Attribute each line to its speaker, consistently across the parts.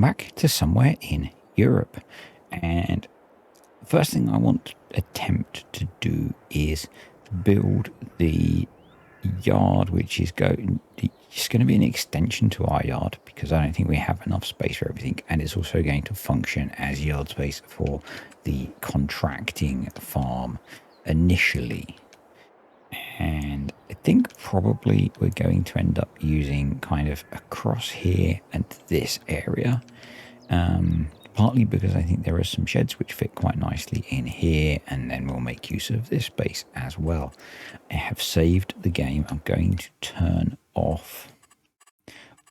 Speaker 1: back to somewhere in Europe. And the first thing I want to attempt to do is build the yard, which is it's going to be an extension to our yard, because I don't think we have enough space for everything, and it's also going to function as yard space for the contracting farm initially. And I think probably we're going to end up using kind of across here and this area, partly because I think there are some sheds which fit quite nicely in here, and then we'll make use of this space as well. I have saved the game. I'm going to turn off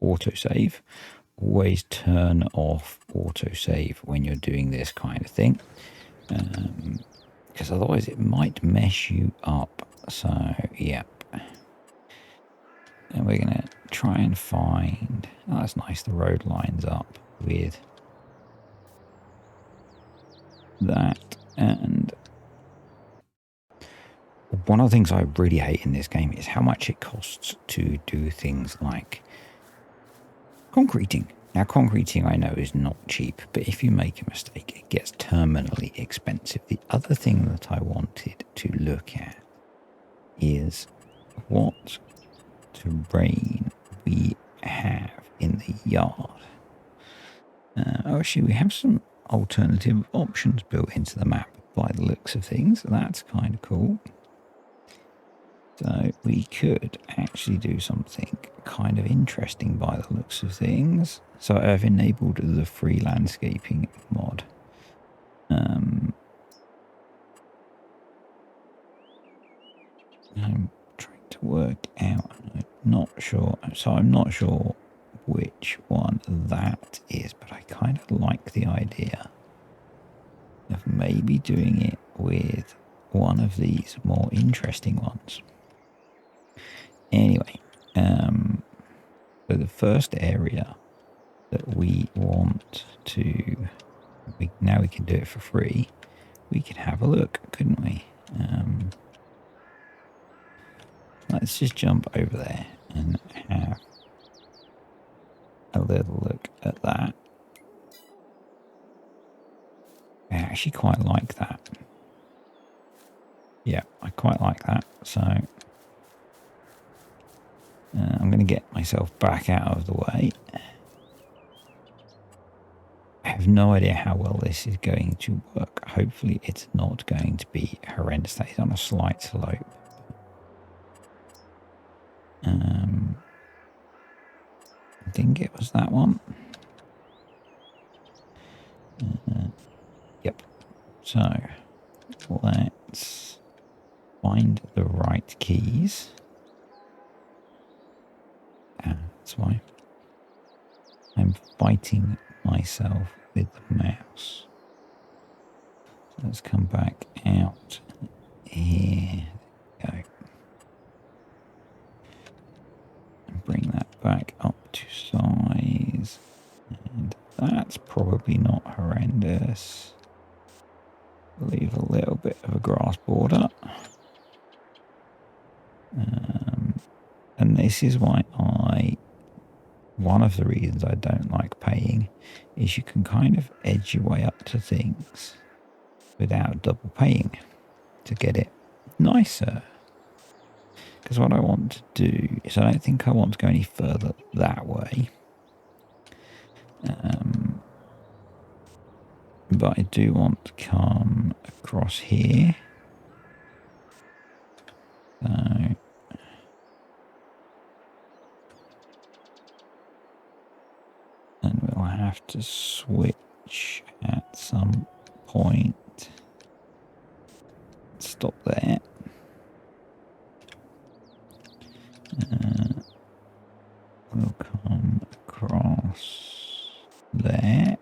Speaker 1: autosave. Always turn off autosave when you're doing this kind of thing, because otherwise it might mess you up. So yep, and we're gonna try and find, oh, that's nice, the road lines up with that. And one of the things I really hate in this game is how much it costs to do things like concreting. Now, concreting I know is not cheap, but if you make a mistake, it gets terminally expensive. The other thing that I wanted to look at is what terrain we have in the yard. Actually, we have some alternative options built into the map by the looks of things. So that's kind of cool. So we could actually do something kind of interesting by the looks of things. So I've enabled the free landscaping mod. I'm trying to work out, I'm not sure. So I'm not sure which one that is, but I kind of like the idea of maybe doing it with one of these more interesting ones. Anyway, so the first area that we want to, now we can do it for free. We could have a look, couldn't we? Let's just jump over there and have a little look at that. I actually quite like that. Yeah, I quite like that. So I'm going to get myself back out of the way. I have no idea how well this is going to work. Hopefully it's not going to be horrendous. That is on a slight slope. I think it was that one. Yep. So let's find the right keys. That's why I'm fighting myself with the mouse. So let's come back out here. Go. And bring that back up to size. And that's probably not horrendous. Leave a little bit of a grass border. And this is why one of the reasons I don't like paying is you can kind of edge your way up to things without double paying to get it nicer. Because what I want to do is, I don't think I want to go any further that way. But I do want to come across here. So and we'll have to switch at some point. Stop there. We'll come across there.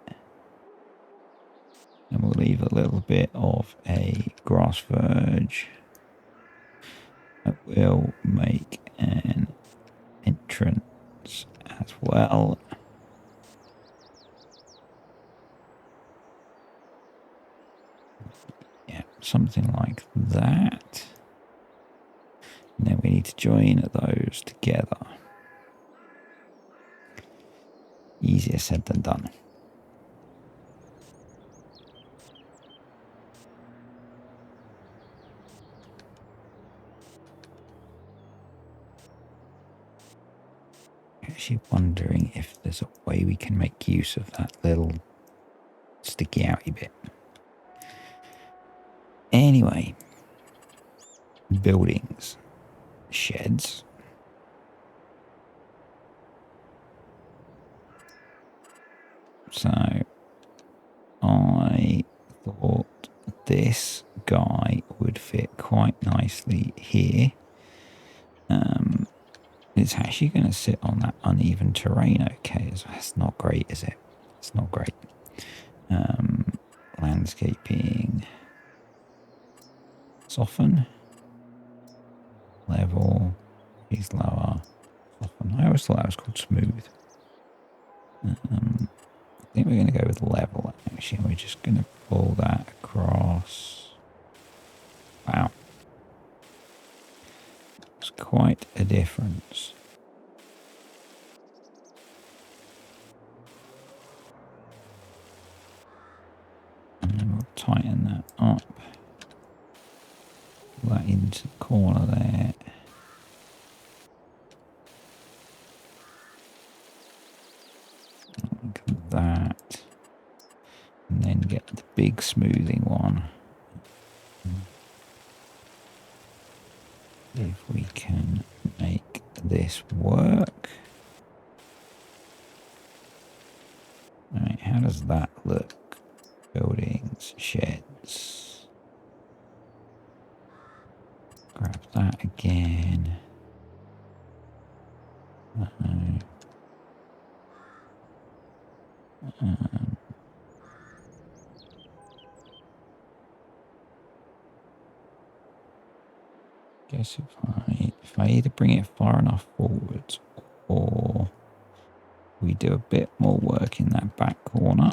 Speaker 1: And we'll leave a little bit of a grass verge. That will make an entrance as well. Yeah, something like that. And then we need to join those together. Easier said than done. actually wondering if there's a way we can make use of that little sticky outy bit. Anyway, buildings, sheds. So I thought this guy would fit quite nicely here. It's actually going to sit on that uneven terrain. Okay, that's not great, is it? It's not great. Landscaping. Soften. Level. He's lower. Soften. I always thought that was called smooth. I think we're going to go with level, actually. We're just going to pull that across. Wow. It's quite a difference. And then we'll tighten that up. Pull that into the corner there. Like that. And then get the big smoothing one. If we can make this work. Alright, how does that look? Buildings, sheds. Grab that again. Guess if I either bring it far enough forwards or we do a bit more work in that back corner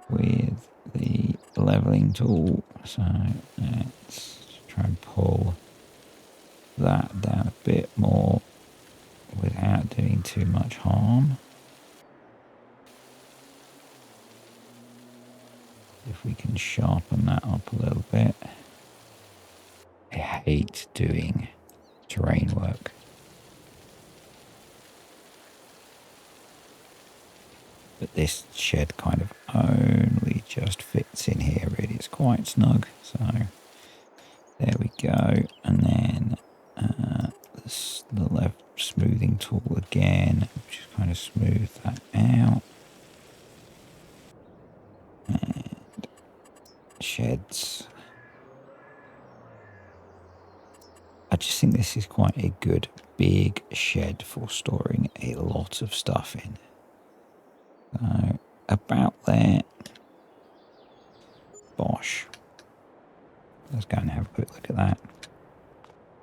Speaker 1: with the leveling tool. So let's try and pull that down a bit more without doing too much harm. If we can sharpen that up a little bit. I hate doing terrain work. But this shed kind of only just fits in here, really. It's quite snug. So there we go. And then the left smoothing tool again. Just kind of smooth that out. And sheds. I just think this is quite a good big shed for storing a lot of stuff in. So about there. Bosh. Let's go and have a quick look at that.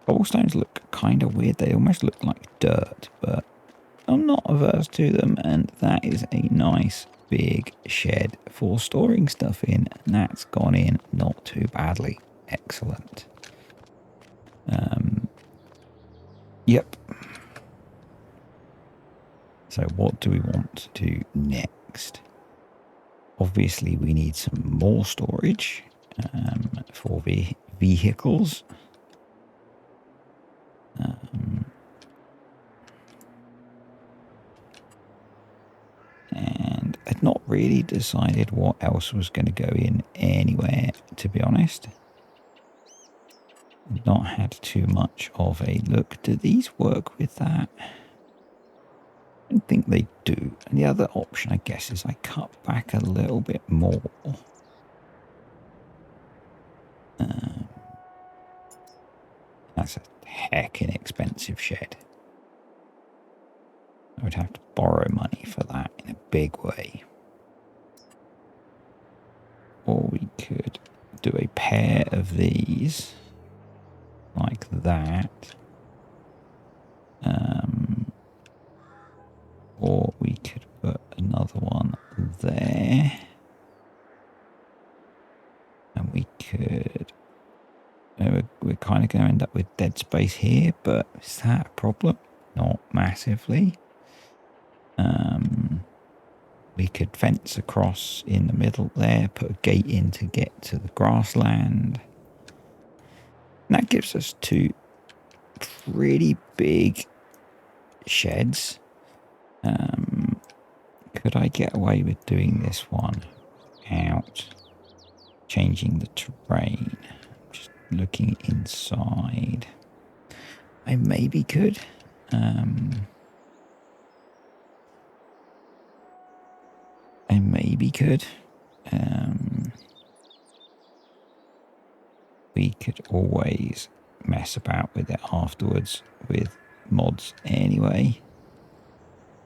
Speaker 1: Cobblestones look kind of weird. They almost look like dirt, but I'm not averse to them. And that is a nice big shed for storing stuff in. And that's gone in not too badly. Excellent. Yep. So what do we want to do next? Obviously, we need some more storage for the vehicles. And I'd not really decided what else was going to go in anywhere, to be honest. Not had too much of a look. Do these work with that? I don't think they do. And the other option, I guess, is I cut back a little bit more. That's a heckin' expensive shed. I would have to borrow money for that in a big way. Or we could do a pair of these like that. Or we could put another one there. And we could... We're kind of going to end up with dead space here, but is that a problem? Not massively. We could fence across in the middle there, put a gate in to get to the grassland. And that gives us two pretty big sheds. Could I get away with doing this one out, changing the terrain? Just looking inside. I maybe could. I maybe could. We could always mess about with it afterwards with mods anyway.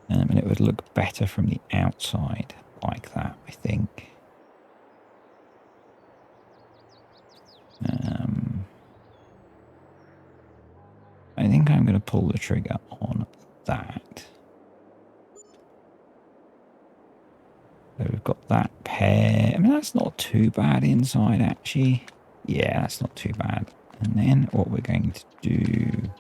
Speaker 1: And it would look better from the outside like that, I think. I think I'm going to pull the trigger on that. So we've got that pair. I mean, that's not too bad inside, actually. Yeah, that's not too bad. And then what we're going to do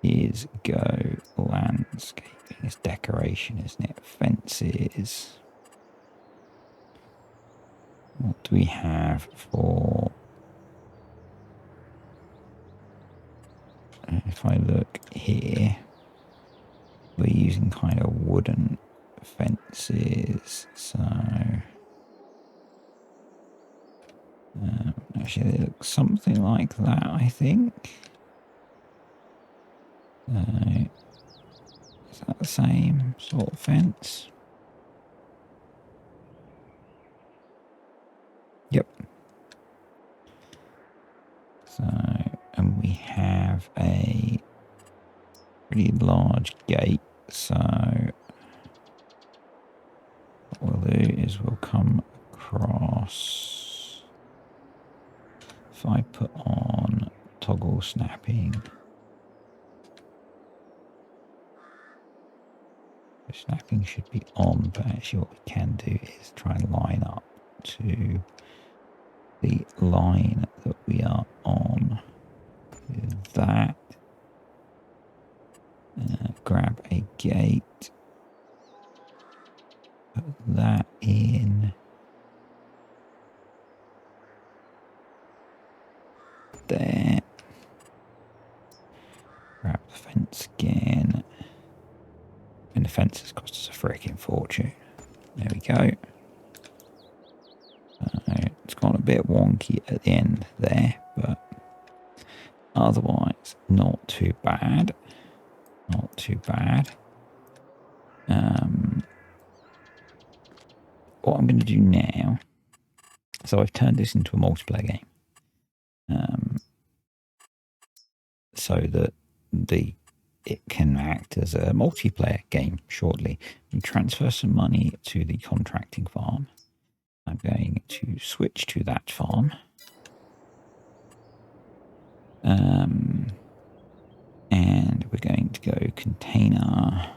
Speaker 1: is go landscaping. It's decoration, isn't it? Fences. What do we have for... If I look here, we're using kind of wooden fences. So... actually, they look something like that, I think. Is that the same sort of fence? Yep. So, and we have a pretty large gate. So, what we'll do is we'll come across. If I put on toggle snapping, the snapping should be on, but actually what we can do is try and line up to the line that we are on. With that, grab a gate, put that in there, grab the fence again, and the fence has cost us a freaking fortune. There we go. It's gone a bit wonky at the end there, but otherwise not too bad. Not too bad. What I'm going to do now, so I've turned this into a multiplayer game, so that it can act as a multiplayer game shortly. We transfer some money to the contracting farm. I'm going to switch to that farm. And we're going to go container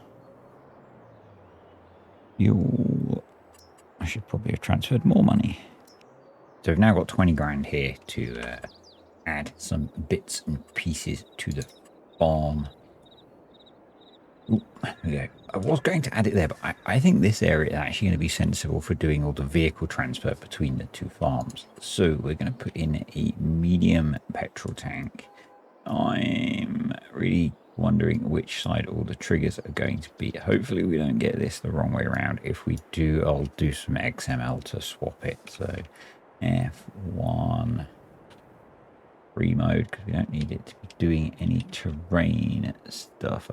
Speaker 1: fuel. I should probably have transferred more money. So we've now got 20 grand here to add some bits and pieces to the farm. Ooh, there we go. I was going to add it there, but I think this area is actually going to be sensible for doing all the vehicle transfer between the two farms. So we're going to put in a medium petrol tank. I'm really wondering which side all the triggers are going to be. Hopefully we don't get this the wrong way around. If we do, I'll do some XML to swap it. So F1 free mode, because we don't need it to be doing any terrain stuff.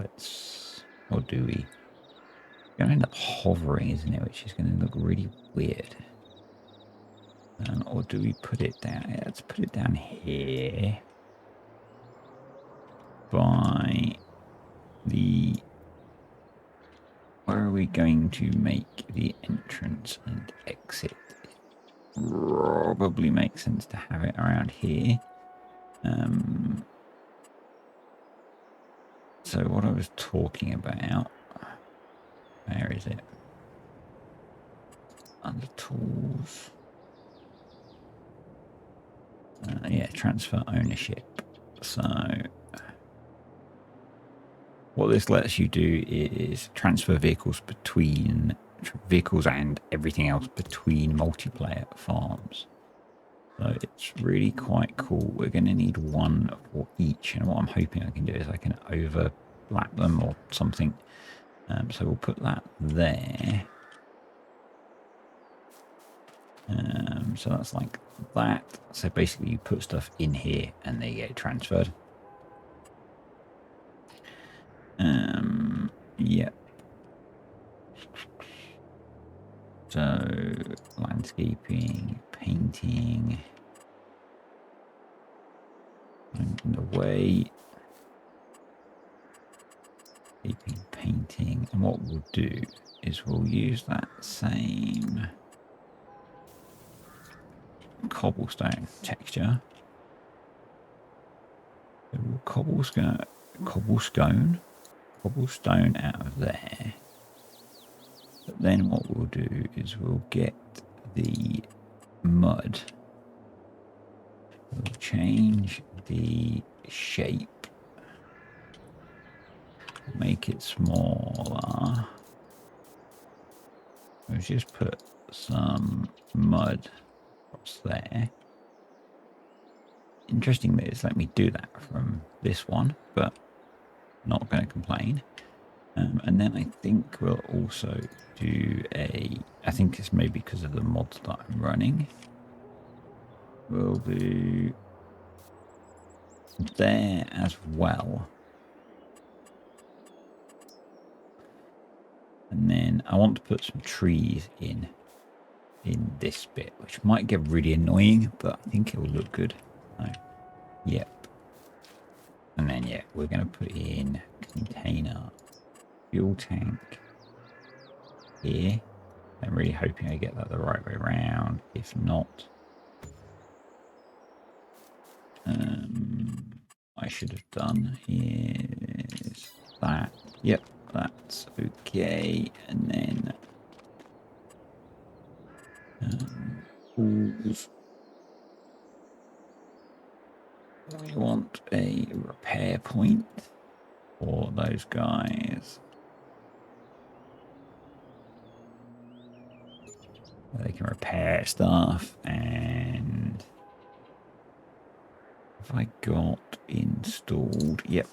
Speaker 1: Or do we? It's going to end up hovering, isn't it? Which is going to look really weird. Or do we put it down? Yeah, let's put it down here. By the... Where are we going to make the entrance and exit? Probably makes sense to have it around here. So what I was talking about, where is it? Under tools. Yeah, transfer ownership. So what this lets you do is transfer vehicles and everything else between multiplayer farms. So it's really quite cool. We're going to need one for each, and what I'm hoping I can do is I can lap them or something. So we'll put that there. So that's like that. So basically you put stuff in here and they get transferred. Yeah. So landscaping, painting, in the way, painting, and what we'll do is we'll use that same cobblestone texture. So we'll cobblestone out of there. But then what we'll do is we'll get the mud. We'll change the shape, make it smaller. We'll just put some mud across there. Interesting that it's let me do that from this one, but not going to complain. And then I think we'll also do I think it's maybe because of the mods that I'm running. We'll do there as well. And then I want to put some trees in this bit, which might get really annoying, but I think it will look good. So, yep. And then, yeah, we're going to put in container fuel tank here. I'm really hoping I get that the right way around. If not, I should have done is that. Yep, that's okay. And then we want a repair point for those guys. They can repair stuff. And have I got installed? Yep.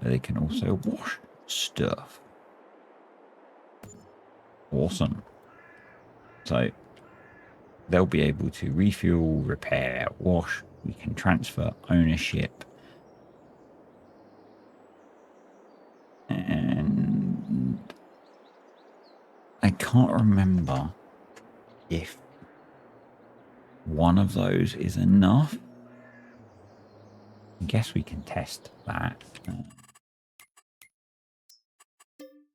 Speaker 1: They can also wash stuff. Awesome. So they'll be able to refuel, repair, wash. We can transfer ownership. And I can't remember if one of those is enough. I guess we can test that.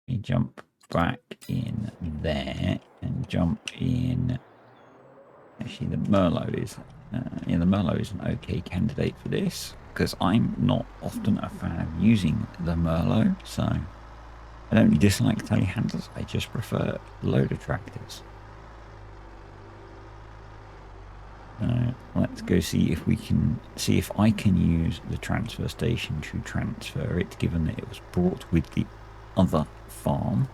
Speaker 1: We jump back in there and jump in. Actually, the Merlot is the Merlot is an okay candidate for this because I'm not often a fan of using the Merlot. So I don't dislike telehandlers. I just prefer loader tractors. Let's go see if I can use the transfer station to transfer it, given that it was brought with the other farm.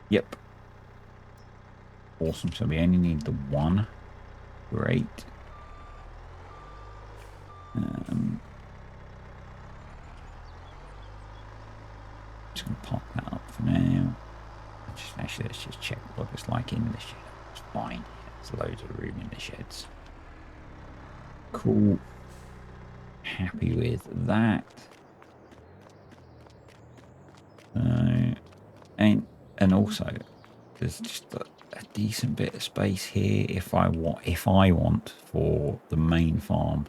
Speaker 1: Yep. Awesome. So we only need the one. Great. Just going to pop that up for now. Actually, let's just check what it's like in the shed. It's fine. There's loads of room in the sheds. Cool. Happy with that. And also, there's just a decent bit of space here if I want for the main farm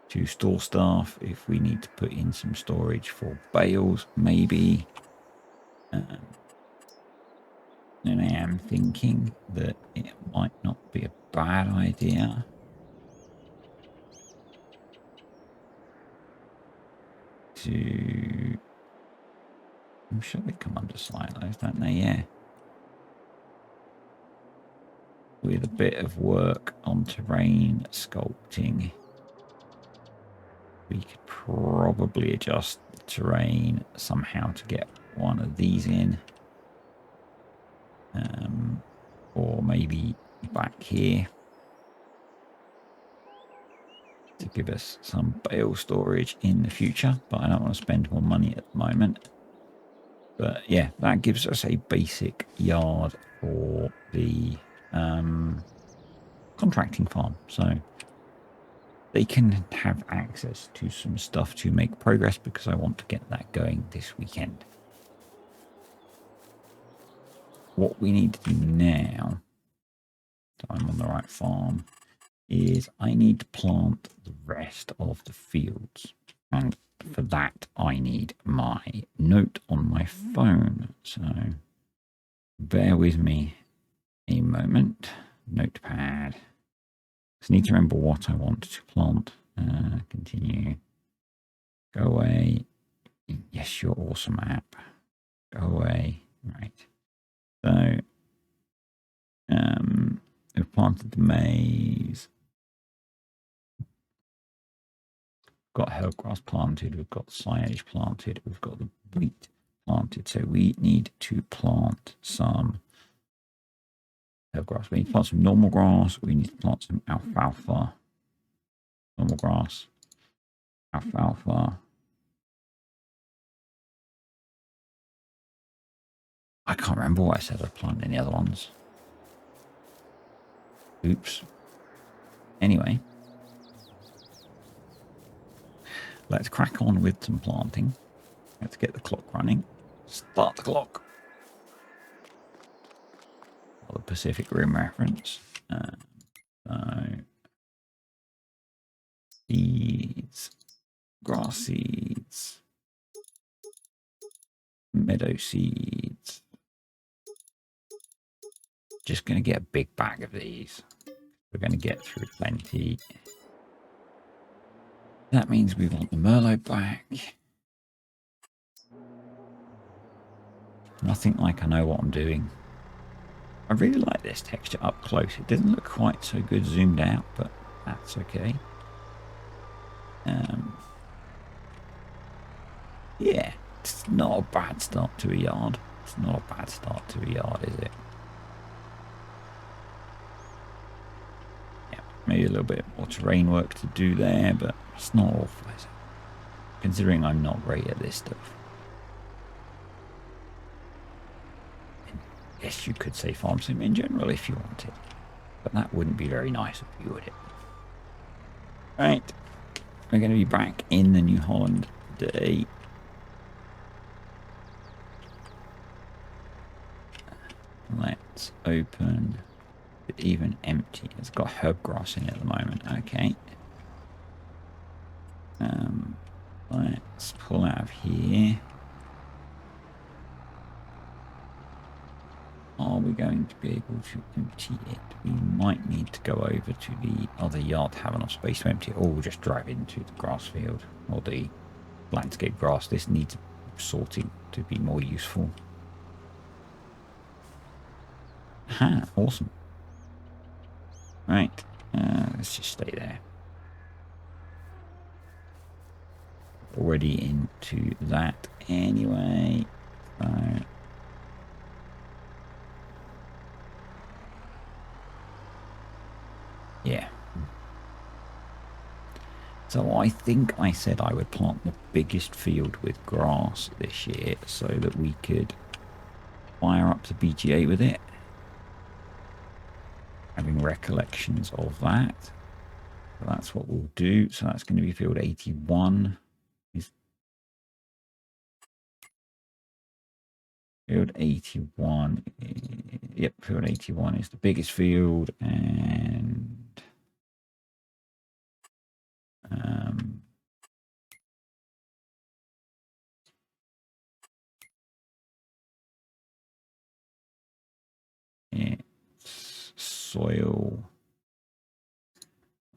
Speaker 1: to store stuff. If we need to put in some storage for bales, maybe. And I am thinking that it might not be a bad idea to... I'm sure they come under silos, don't they? Yeah. With a bit of work on terrain sculpting, we could probably adjust the terrain somehow to get one of these in. or maybe back here to give us some bale storage in the future, but I don't want to spend more money at the moment. But yeah, that gives us a basic yard for the contracting farm. So they can have access to some stuff to make progress, because I want to get that going this weekend. What we need to do now, so I'm on the right farm, is I need to plant the rest of the fields. And for that, I need my note on my phone. So bear with me a moment. Notepad. Just need to remember what I want to plant. Continue. Go away. Yes, you're awesome app. Go away. Right. So we've planted the maize. Got herb grass planted. We've got silage planted. We've got the wheat planted. So we need to plant some herb grass. We need to plant some normal grass. We need to plant some alfalfa. Normal grass. Alfalfa. I can't remember what I said I planted any other ones. Oops. Anyway. Let's crack on with some planting. Let's get the clock running. Start the clock. The Pacific Rim reference. So seeds, grass seeds, meadow seeds. Just going to get a big bag of these. We're going to get through plenty. That means we want the Merlot back. Nothing like I know what I'm doing. I really like this texture up close. It doesn't look quite so good zoomed out, but that's okay. Yeah, it's not a bad start to a yard. It's not a bad start to a yard, is it? Yeah, maybe a little bit more terrain work to do there, but it's not awful, is it? Considering I'm not great at this stuff. And yes, you could say farm sim in general if you wanted, but that wouldn't be very nice of you, would it? Right, we're going to be back in the New Holland today. Let's open it, even empty. It's got herb grass in it at the moment. Okay. Let's pull out of here. Are we going to be able to empty it? We might need to go over to the other yard to have enough space to empty it, or we'll just drive into the grass field or the landscape grass. This needs sorting to be more useful. Ha, awesome. Right, let's just stay there. Already into that anyway. Yeah. So I think I said I would plant the biggest field with grass this year so that we could fire up to BGA with it. Having recollections of that. So that's what we'll do. So that's going to be field 81. Field 81. Yep, field 81 is the biggest field, and it's soil.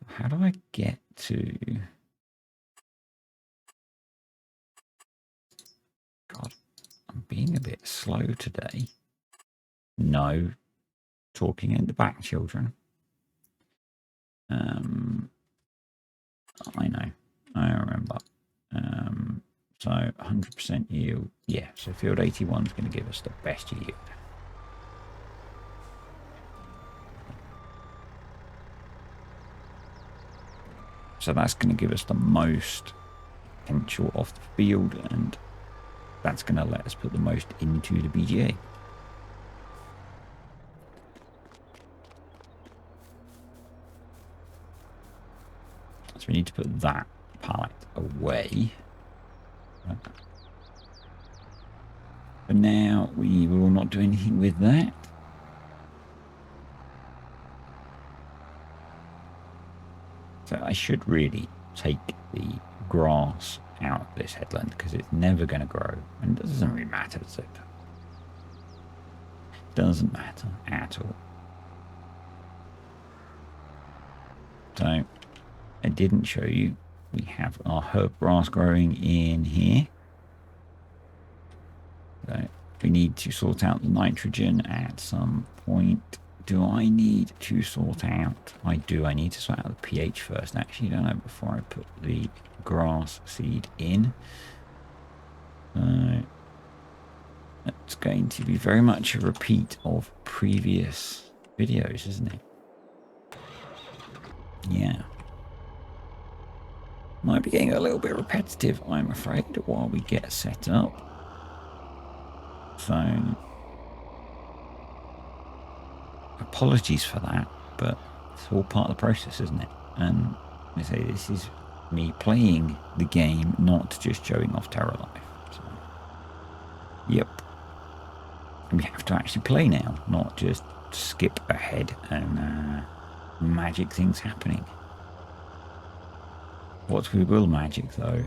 Speaker 1: How do I get to? God, I'm being a bit slow today. No talking in the back, children. I know. I remember. So 100% yield. Yeah, so field 81 is going to give us the best yield. So that's going to give us the most potential off the field, and that's going to let us put the most into the BGA. So we need to put that pallet away. But now we will not do anything with that. So I should really take the grass out of this headland because it's never going to grow, and it doesn't really matter, does it? Doesn't matter at all. So I didn't show you, we have our herb grass growing in here. So we need to sort out the nitrogen at some point. Do I need to sort out? I do. I need to sort out the pH first. Actually, don't know, before I put the grass seed in. So it's going to be very much a repeat of previous videos, isn't it? Yeah. Might be getting a little bit repetitive, I'm afraid, while we get set up. So apologies for that, but it's all part of the process, isn't it? And I say this is me playing the game, not just showing off Terralife. So, yep. We have to actually play now, not just skip ahead and magic things happening. What we will magic, though,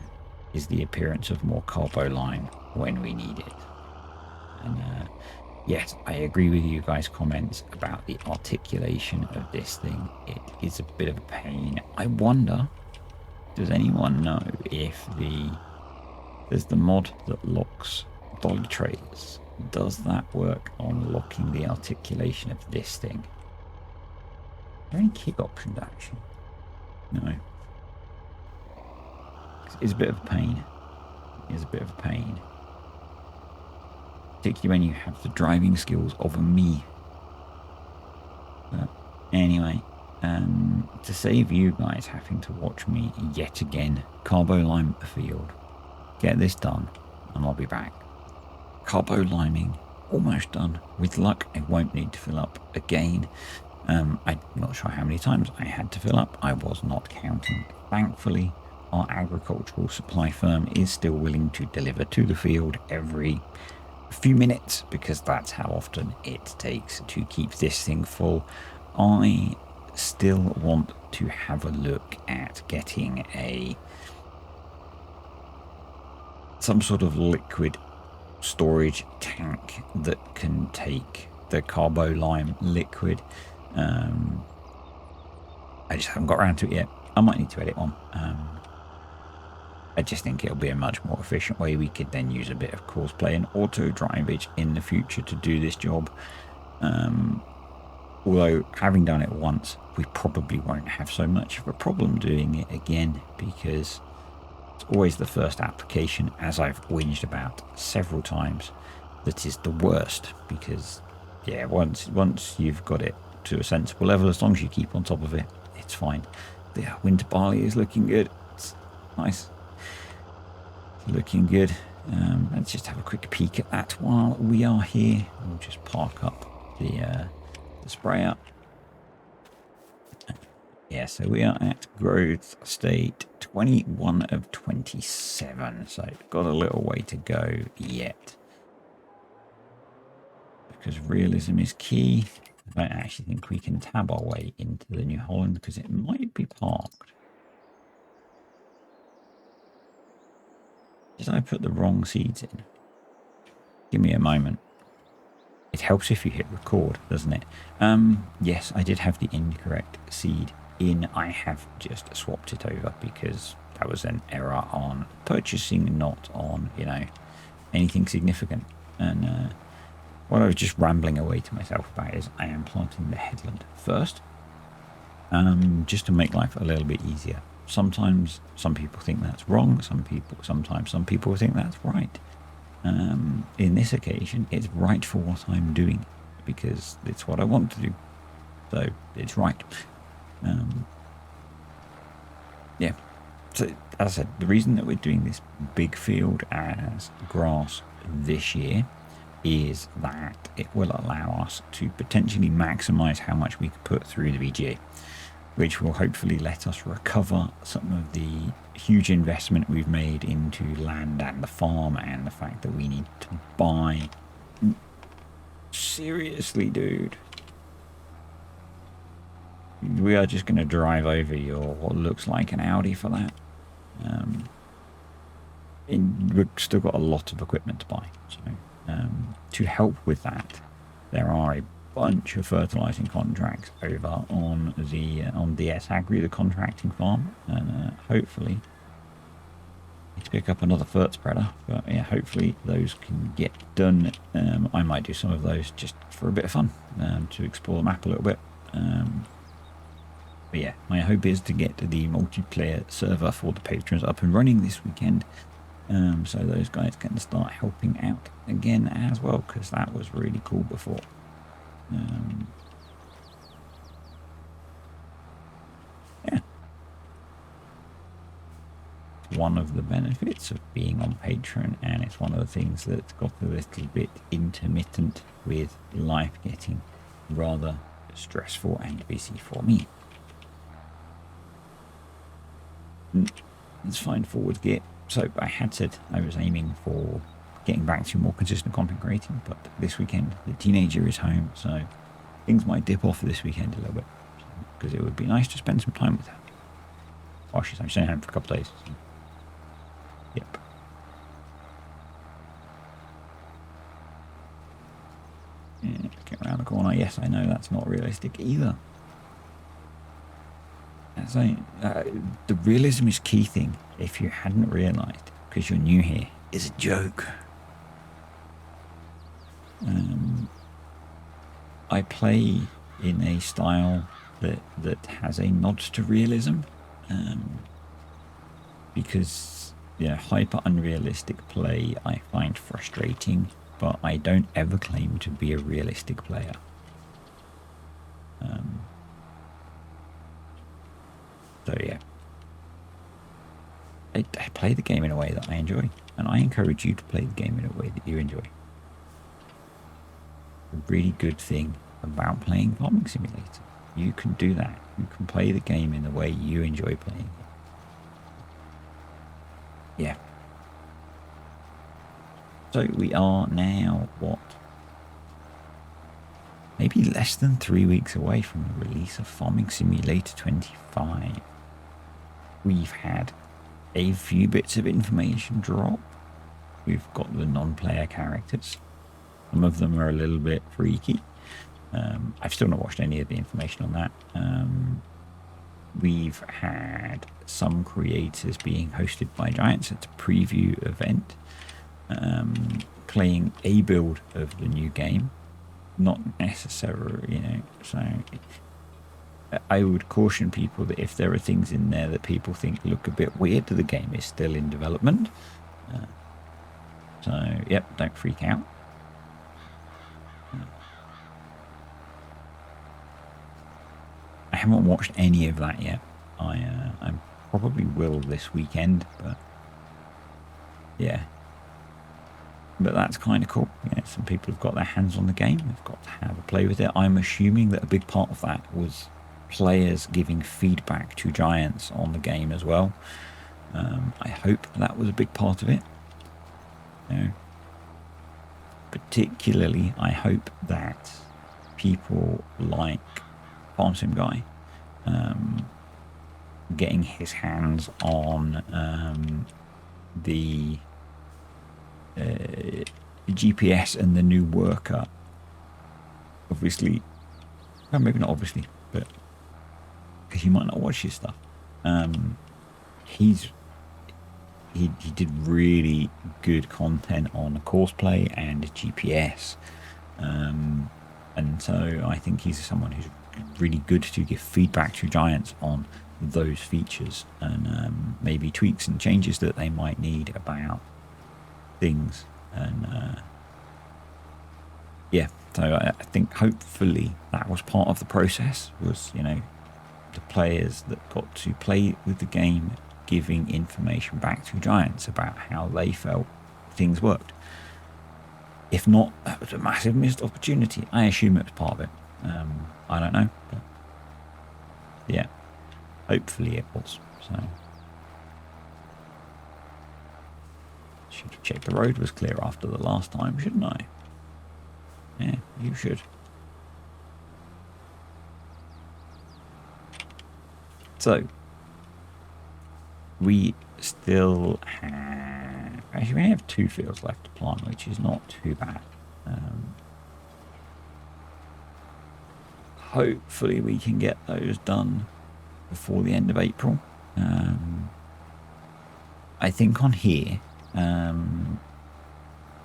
Speaker 1: is the appearance of more carbo lime when we need it. And yes, I agree with you guys' comments about the articulation of this thing. It is a bit of a pain. I wonder, does anyone know if there's the mod that locks dolly trailers? Does that work on locking the articulation of this thing? Are there any kick options, actually? No. It's a bit of a pain. It is a bit of a pain. Particularly when you have the driving skills of me. But anyway, to save you guys having to watch me yet again carbo lime the field, get this done and I'll be back. Carbo liming almost done. With luck, I won't need to fill up again. I'm not sure how many times I had to fill up. I was not counting. Thankfully, our agricultural supply firm is still willing to deliver to the field every few minutes, because that's how often it takes to keep this thing full. I still want to have a look at getting some sort of liquid storage tank that can take the carbo lime liquid. I just haven't got around to it yet. I might need to edit one. I just think it'll be a much more efficient way. We could then use a bit of courseplay and auto drivage in the future to do this job. Although having done it once, we probably won't have so much of a problem doing it again, because it's always the first application, as I've whinged about several times, that is the worst. Because yeah, once you've got it to a sensible level, as long as you keep on top of it, it's fine. The winter barley is looking good. It's nice. Looking good. Let's just have a quick peek at that while we are here. We'll just park up the sprayer. Yeah, so we are at growth state 21 of 27. So got a little way to go yet, because realism is key. I don't actually think we can tab our way into the New Holland because it might be parked. Did I put the wrong seeds in? Give me a moment. It helps if you hit record, doesn't it? Yes, I did have the incorrect seed in. I have just swapped it over because that was an error on purchasing, not on, anything significant. And what I was just rambling away to myself about is I am planting the headland first, just to make life a little bit easier. Sometimes some people think that's wrong. Sometimes some people think that's right. In this occasion, it's right for what I'm doing, because it's what I want to do. So it's right. yeah. So as I said, the reason that we're doing this big field as grass this year is that it will allow us to potentially maximize how much we could put through the VGA, which will hopefully let us recover some of the huge investment we've made into land and the farm, and the fact that we need to buy. Seriously, dude. We are just going to drive over your what looks like an Audi for that. We've still got a lot of equipment to buy. So to help with that, there are a bunch of fertilizing contracts over on DS Agri, the contracting farm, and hopefully need to pick up another fert spreader. But yeah, hopefully those can get done. I might do some of those just for a bit of fun, to explore the map a little bit. But yeah, my hope is to get the multiplayer server for the patrons up and running this weekend, so those guys can start helping out again as well, because that was really cool before. Yeah, it's one of the benefits of being on Patreon, and it's one of the things that's got a little bit intermittent with life getting rather stressful and busy for me. Let's find forward gear. So I had said I was aiming for getting back to more consistent content creating, but this weekend the teenager is home, so things might dip off this weekend a little bit, because it would be nice to spend some time with her. Oh, she's staying home for a couple of days. So. Yep. Yeah, get around the corner. Yes, I know that's not realistic either. So, the realism is key thing, if you hadn't realised, because you're new here, is a joke. I play in a style that has a nod to realism, because hyper unrealistic play I find frustrating, but I don't ever claim to be a realistic player. So yeah, I play the game in a way that I enjoy, and I encourage you to play the game in a way that you enjoy. A really good thing about playing Farming Simulator, you can do that. You can play the game in the way you enjoy playing it. Yeah. So we are now, maybe less than 3 weeks away from the release of Farming Simulator 25. We've had a few bits of information drop. We've got the non-player characters. Some of them are a little bit freaky. I've still not watched any of the information on that. We've had some creators being hosted by Giants at a preview event, playing a build of the new game. Not necessarily, so I would caution people that if there are things in there that people think look a bit weird, the game is still in development. So, yep, don't freak out. I haven't watched any of that yet. I probably will this weekend, but yeah. But that's kind of cool. Some people have got their hands on the game. They've got to have a play with it. I'm assuming that a big part of that was players giving feedback to Giants on the game as well. I hope that was a big part of it. Particularly, I hope that people like Farm Sim Guy getting his hands on the GPS and the new worker. Obviously, well, maybe not obviously, but because you might not watch his stuff. He did really good content on courseplay and GPS, and so I think he's someone who's really good to give feedback to Giants on those features, and maybe tweaks and changes that they might need about things. And yeah, so I think hopefully that was part of the process, was the players that got to play with the game giving information back to Giants about how they felt things worked. If not, that was a massive missed opportunity. I assume it was part of it. I don't know. But yeah, hopefully it was. So should have checked the road was clear after the last time, shouldn't I? Yeah, you should. So we still have, actually we only have 2 fields left to plant, which is not too bad. Hopefully we can get those done before the end of April. I think on here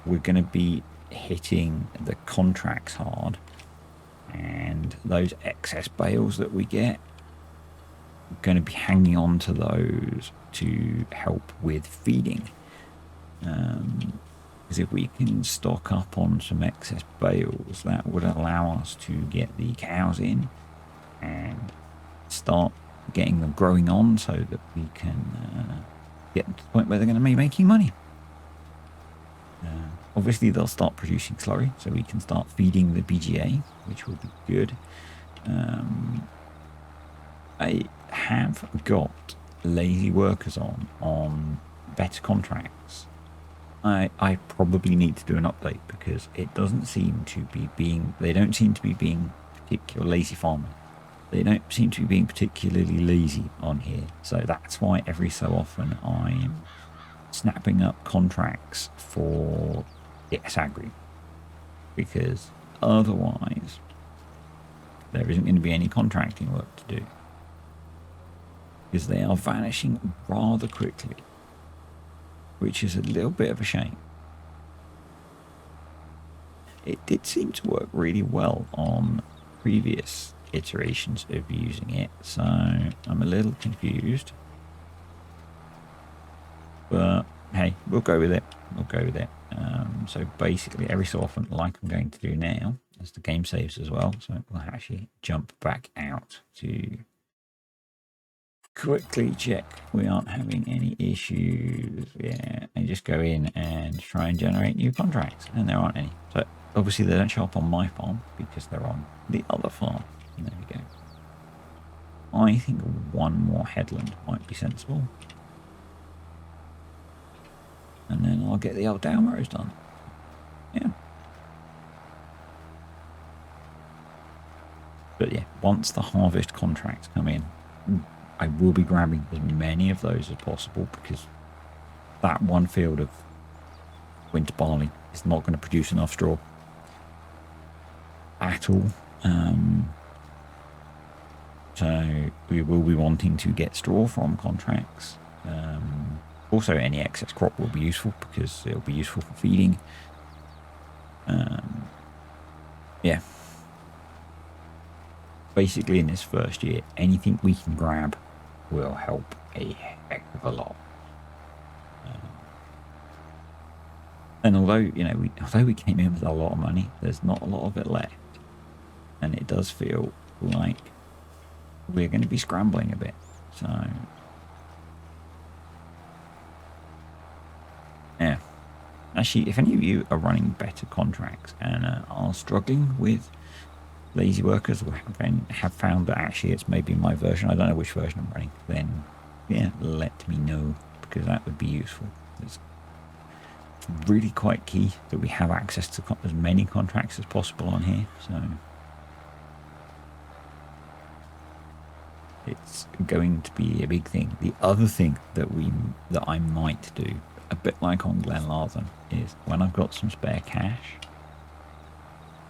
Speaker 1: we're going to be hitting the contracts hard, and those excess bales that we get, going to be hanging on to those to help with feeding. Because if we can stock up on some excess bales, that would allow us to get the cows in and start getting them growing on, so that we can get to the point where they're going to be making money. Obviously they'll start producing slurry, so we can start feeding the BGA, which will be good. I have got lazy workers on better contracts. I probably need to do an update, because it doesn't seem to be being, they don't seem to be being particular lazy farmers. They don't seem to be being particularly lazy on here. So that's why every so often I'm snapping up contracts for DS Agri, because otherwise there isn't going to be any contracting work to do, because they are vanishing rather quickly, which is a little bit of a shame. It did seem to work really well on previous iterations of using it, so I'm a little confused. But hey, we'll go with it. We'll go with it. So basically, every so often, like I'm going to do now, as the game saves as well, so we'll actually jump back out to quickly check we aren't having any issues. Yeah, and just go in and try and generate new contracts, and there aren't any. So obviously they don't show up on my farm because they're on the other farm. And there we go. I think one more headland might be sensible, and then I'll get the old down rows done. Yeah. But yeah, once the harvest contracts come in, I will be grabbing as many of those as possible, because that one field of winter barley is not going to produce enough straw at all. So we will be wanting to get straw from contracts. Also, any excess crop will be useful, because it'll be useful for feeding. Yeah. Basically, in this first year, anything we can grab will help a heck of a lot. And although, you know, although we came in with a lot of money, there's not a lot of it left. And it does feel like we're going to be scrambling a bit. So, yeah. Actually, if any of you are running better contracts and are struggling with lazy workers, or have found that actually it's maybe my version, I don't know which version I'm running, then yeah, let me know, because that would be useful. It's really quite key that we have access to as many contracts as possible on here. So it's going to be a big thing. The other thing that I might do, a bit like on Glenlarthen, is when I've got some spare cash,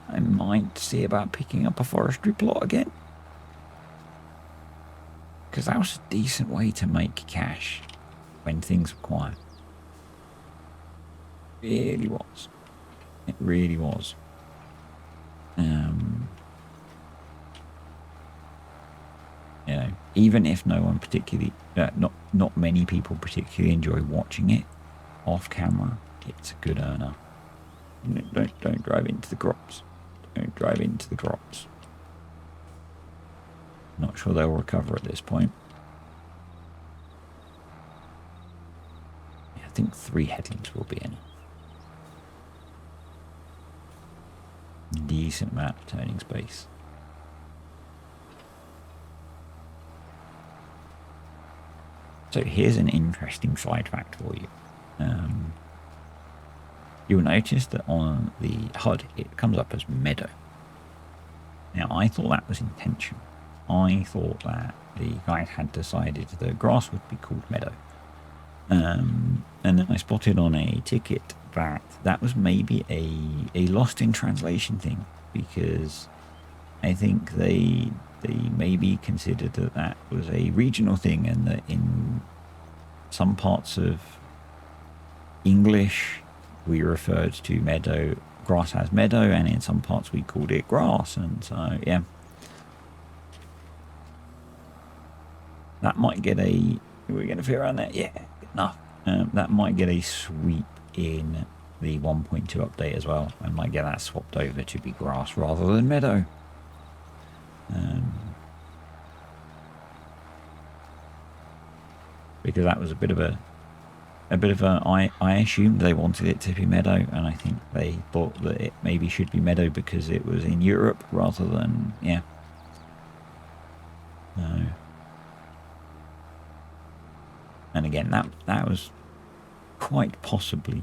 Speaker 1: I might see about picking up a forestry plot again, because that was a decent way to make cash when things were quiet. It really was. It really was. You know, even if no one particularly, not many people particularly enjoy watching it off camera, it's a good earner. Don't drive into the crops. Don't drive into the crops. Not sure they'll recover at this point. Yeah, I think 3 headlands will be enough. Decent amount of turning space. So here's an interesting side fact for you. You'll notice that on the HUD it comes up as meadow. Now I thought that was intentional. I thought that the guys had decided that grass would be called meadow. And then I spotted on a ticket that was maybe a lost in translation thing, because I think they maybe considered that was a regional thing, and that in some parts of English we referred to meadow, grass as meadow, and in some parts we called it grass. And so yeah, that might get a, we're going to fit around that, yeah, good enough. That might get a sweep in the 1.2 update as well. I might get that swapped over to be grass rather than meadow. Because that was a bit of a I assumed they wanted it to be meadow, and I think they thought that it maybe should be meadow because it was in Europe rather than, yeah. No. And again, that was quite possibly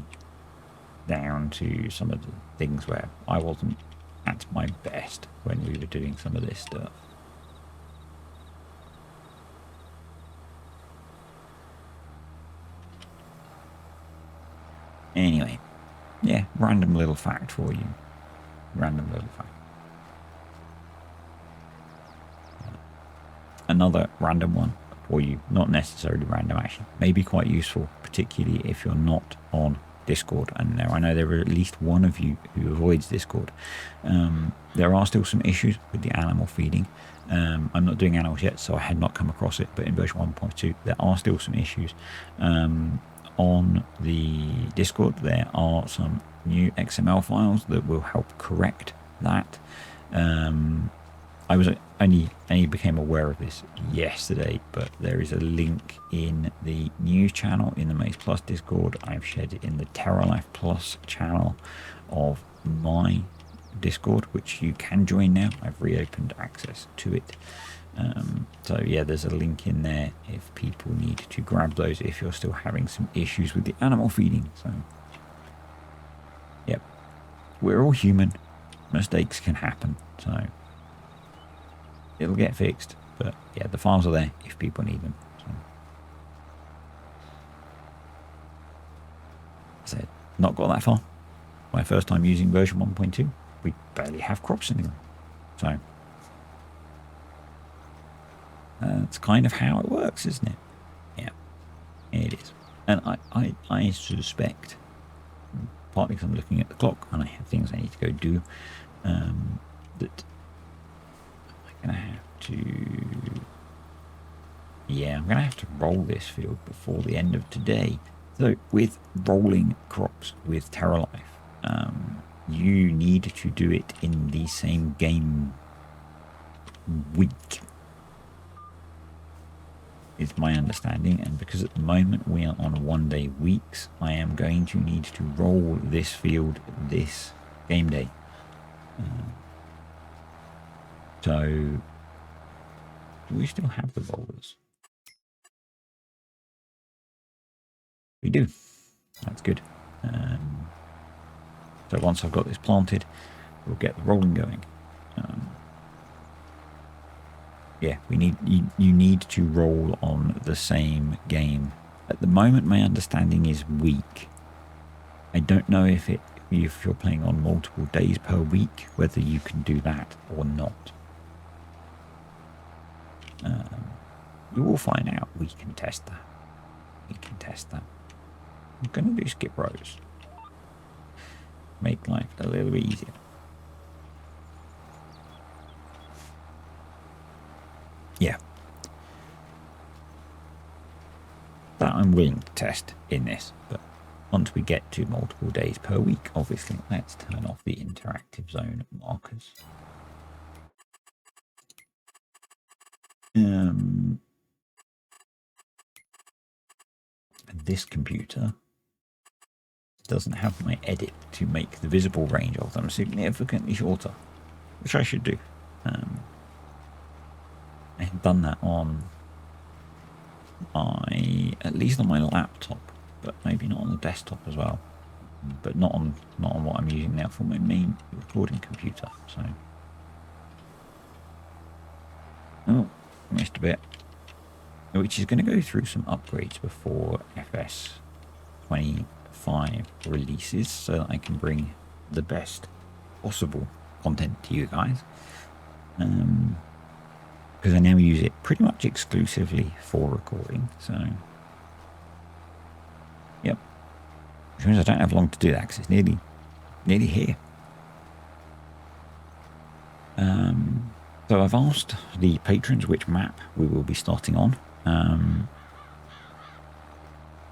Speaker 1: down to some of the things where I wasn't at my best when we were doing some of this stuff. Anyway, yeah, random little fact for you. Random little fact. Another random one for you, not necessarily random actually, maybe quite useful, particularly if you're not on Discord. And now I know there are at least one of you who avoids Discord. There are still some issues with the animal feeding. I'm not doing animals yet, so I had not come across it, but in version 1.2 there are still some issues. On the Discord there are some new XML files that will help correct that. I was only became aware of this yesterday, but there is a link in the news channel in the Maze Plus Discord. I've shared it in the Terralife Plus channel of my Discord, which you can join now. I've reopened access to it. So yeah, there's a link in there if people need to grab those if you're still having some issues with the animal feeding. So yep, we're all human, mistakes can happen, so it'll get fixed. But yeah, the files are there if people need them. So I said, not got that far. My first time using version 1.2, we barely have crops anymore. So that's kind of how it works, isn't it? Yeah, it is. And I suspect, partly because I'm looking at the clock and I have things I need to go do, that I'm going to have to... Yeah, I'm going to have to roll this field before the end of today. So with rolling crops with Terralife, you need to do it in the same game week, is my understanding. And because at the moment we are on 1 day weeks, I am going to need to roll this field this game day. So we still have the rollers. We do. That's good. So once I've got this planted, we'll get the rolling going. Yeah, we need you need to roll on the same game. At the moment, my understanding is week. I don't know if you're playing on multiple days per week, whether you can do that or not. We will find out. We can test that. We can test that. I'm going to do skip rows. Make life a little bit easier. Yeah. That I'm willing to test in this, but once we get to multiple days per week, obviously, let's turn off the interactive zone markers. This computer doesn't have my edit to make the visible range of them significantly shorter, which I should do. I have done that on at least on my laptop, but maybe not on the desktop as well. But not on what I'm using now for my main recording computer. So, oh, missed a bit. Which is going to go through some upgrades before FS25 releases, so that I can bring the best possible content to you guys. Because I now use it pretty much exclusively for recording. So, yep. Which means I don't have long to do that because it's nearly here. So I've asked the patrons which map we will be starting on.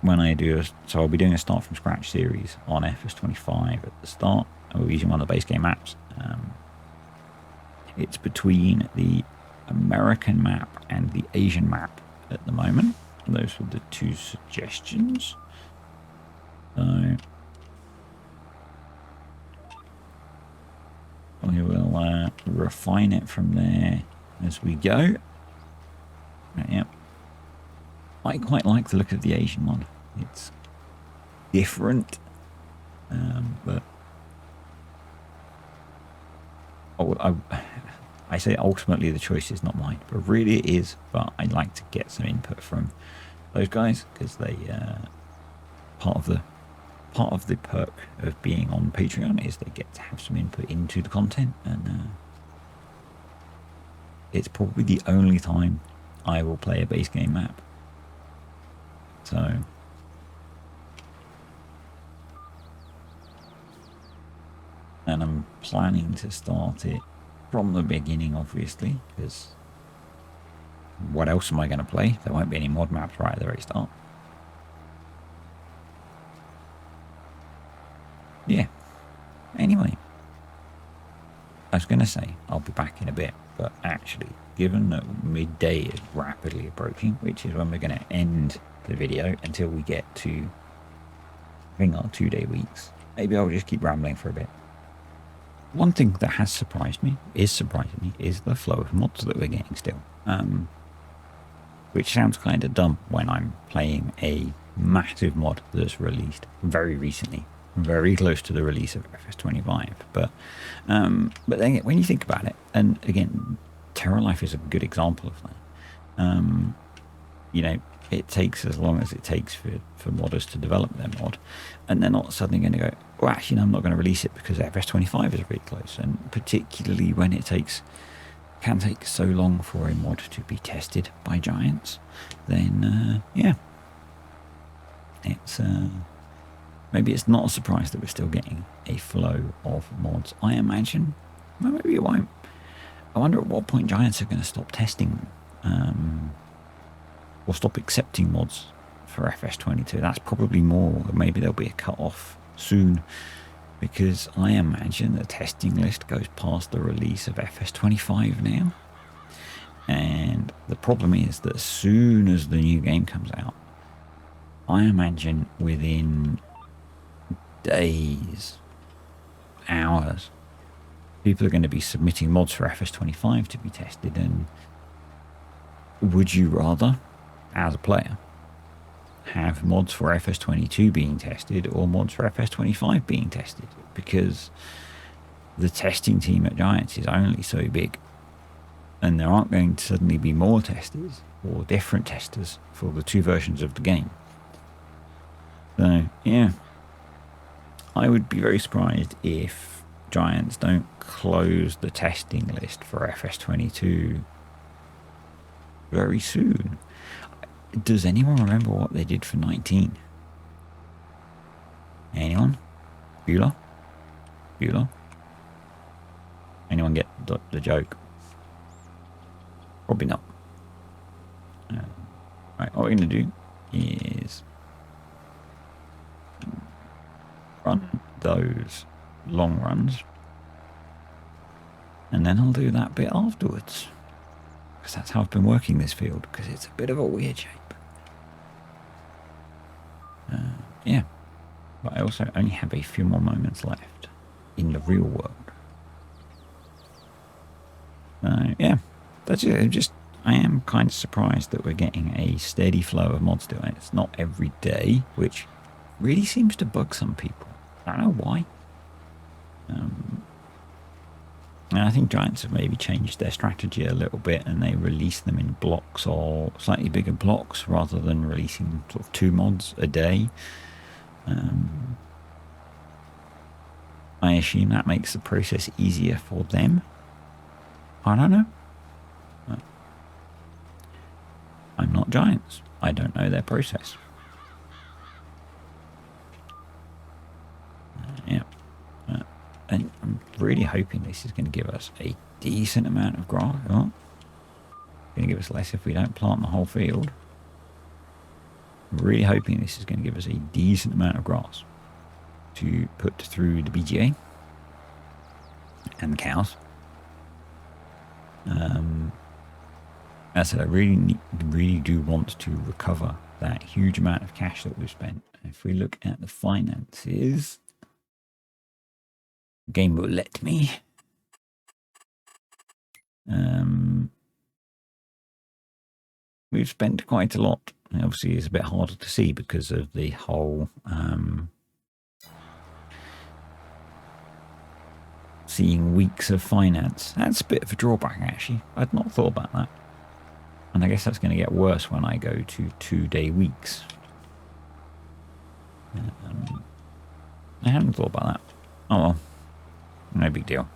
Speaker 1: When I do so I'll be doing a start from scratch series on FS25 at the start. I'll be using one of the base game maps. It's between the American map and the Asian map at the moment. Those were the two suggestions. So we will refine it from there as we go. Yep. I quite like the look of the Asian one. It's different, but I say ultimately the choice is not mine, but really it is. But I'd like to get some input from those guys because they part of the perk of being on Patreon is they get to have some input into the content, and it's probably the only time I will play a base game map. So and I'm planning to start it from the beginning, obviously, because what else am I going to play? There won't be any mod maps right at the very start. Yeah. Anyway, I was going to say I'll be back in a bit, but actually, given that midday is rapidly approaching, which is when we're going to end the video until we get to, I think, our 2-day weeks, maybe I'll just keep rambling for a bit. One thing that has surprising me is the flow of mods that we're getting still. Which sounds kind of dumb when I'm playing a massive mod that's released very recently, very close to the release of FS25. But then when you think about it, and again, Terralife is a good example of that. You know, it takes as long as it takes for modders to develop their mod, and they're not suddenly going to go, well, actually, no, I'm not going to release it because FS25 is really close. And particularly when it can take so long for a mod to be tested by giants, then yeah, it's maybe it's not a surprise that we're still getting a flow of mods. I imagine, well, maybe it won't. I wonder at what point giants are going to stop testing or stop accepting mods for FS22. That's probably more. Maybe there'll be a cut-off soon, because I imagine the testing list goes past the release of FS25 now. And the problem is that as soon as the new game comes out, I imagine within days, hours, people are going to be submitting mods for FS25 to be tested. And would you rather, as a player, have mods for FS22 being tested or mods for FS25 being tested? Because the testing team at Giants is only so big, and there aren't going to suddenly be more testers or different testers for the two versions of the game. So yeah, I would be very surprised if Giants don't close the testing list for FS22 very soon. Does anyone remember what they did for 19? Anyone? Bueller? Anyone get the joke? Probably not. Right, what we're going to do is run those long runs, and then I'll do that bit afterwards. because that's how I've been working this field, because it's a bit of a weird shape. Yeah, but I also only have a few more moments left in the real world. Yeah, that's it. I am kind of surprised that we're getting a steady flow of mods to it. It's not every day, which really seems to bug some people. I don't know why. And I think Giants have maybe changed their strategy a little bit, and they release them in blocks or slightly bigger blocks rather than releasing sort of 2 mods a day. I assume that makes the process easier for them. I don't know. I'm not Giants. I don't know their process. Yeah. And I'm really hoping this is going to give us a decent amount of grass. Oh, going to give us less if we don't plant the whole field. Really hoping this is going to give us a decent amount of grass to put through the BGA and the cows. As I said, I really do want to recover that huge amount of cash that we've spent. If we look at the finances, the game will let me. We've spent quite a lot. Obviously, it's a bit harder to see because of the whole seeing weeks of finance. That's a bit of a drawback, actually. I'd not thought about that. And I guess that's going to get worse when I go to 2-day weeks. I hadn't thought about that. Oh well, no big deal.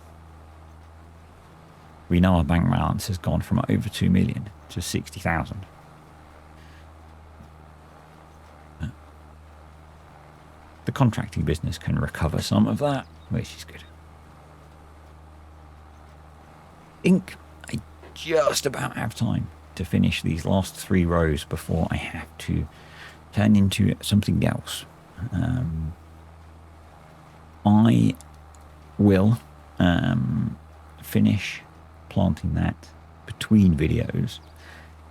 Speaker 1: We know our bank balance has gone from over 2 million to 60,000. The contracting business can recover some of that, which is good. I think I just about have time to finish these last 3 rows before I have to turn into something else. I will finish planting that between videos,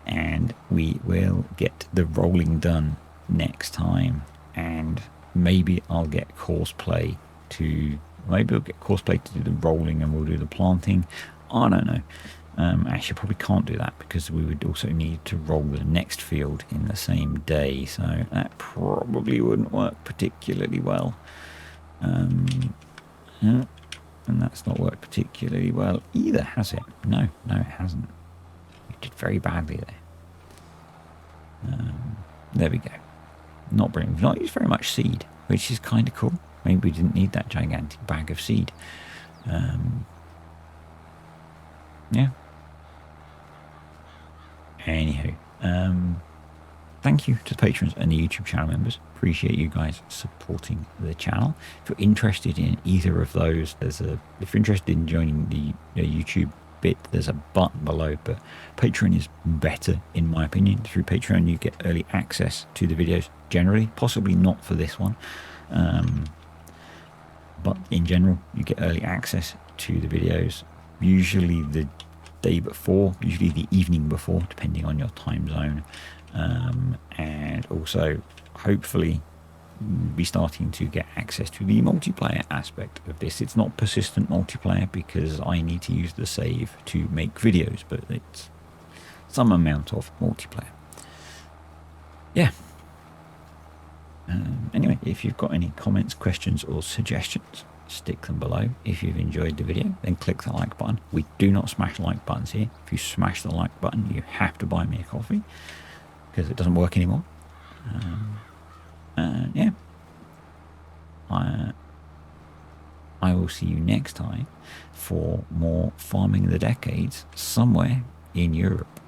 Speaker 1: and we will get the rolling done next time, and maybe I'll get Courseplay to do the rolling and we'll do the planting. I don't know. Actually, I probably can't do that because we would also need to roll the next field in the same day, so that probably wouldn't work particularly well. And that's not worked particularly well either, has it? No, it hasn't. We did very badly there. There we go. Not brilliant. We've not used very much seed, which is kind of cool. Maybe we didn't need that gigantic bag of seed. Yeah. Anywho, thank you to the patrons and the YouTube channel members. Appreciate you guys supporting the channel. If you're interested in either of those, if you're interested in joining the YouTube bit, there's a button below, but Patreon is better in my opinion. Through Patreon you get early access to the videos generally, possibly not for this one, but in general you get early access to the videos, usually the day before, usually the evening before, depending on your time zone, and also hopefully be starting to get access to the multiplayer aspect of this. It's not persistent multiplayer because I need to use the save to make videos, but it's some amount of multiplayer. Yeah. Anyway, if you've got any comments, questions or suggestions, stick them below. If you've enjoyed the video, then click the like button. We do not smash like buttons here. If you smash the like button, you have to buy me a coffee because it doesn't work anymore. Yeah, I will see you next time for more Farming the Decades somewhere in Europe.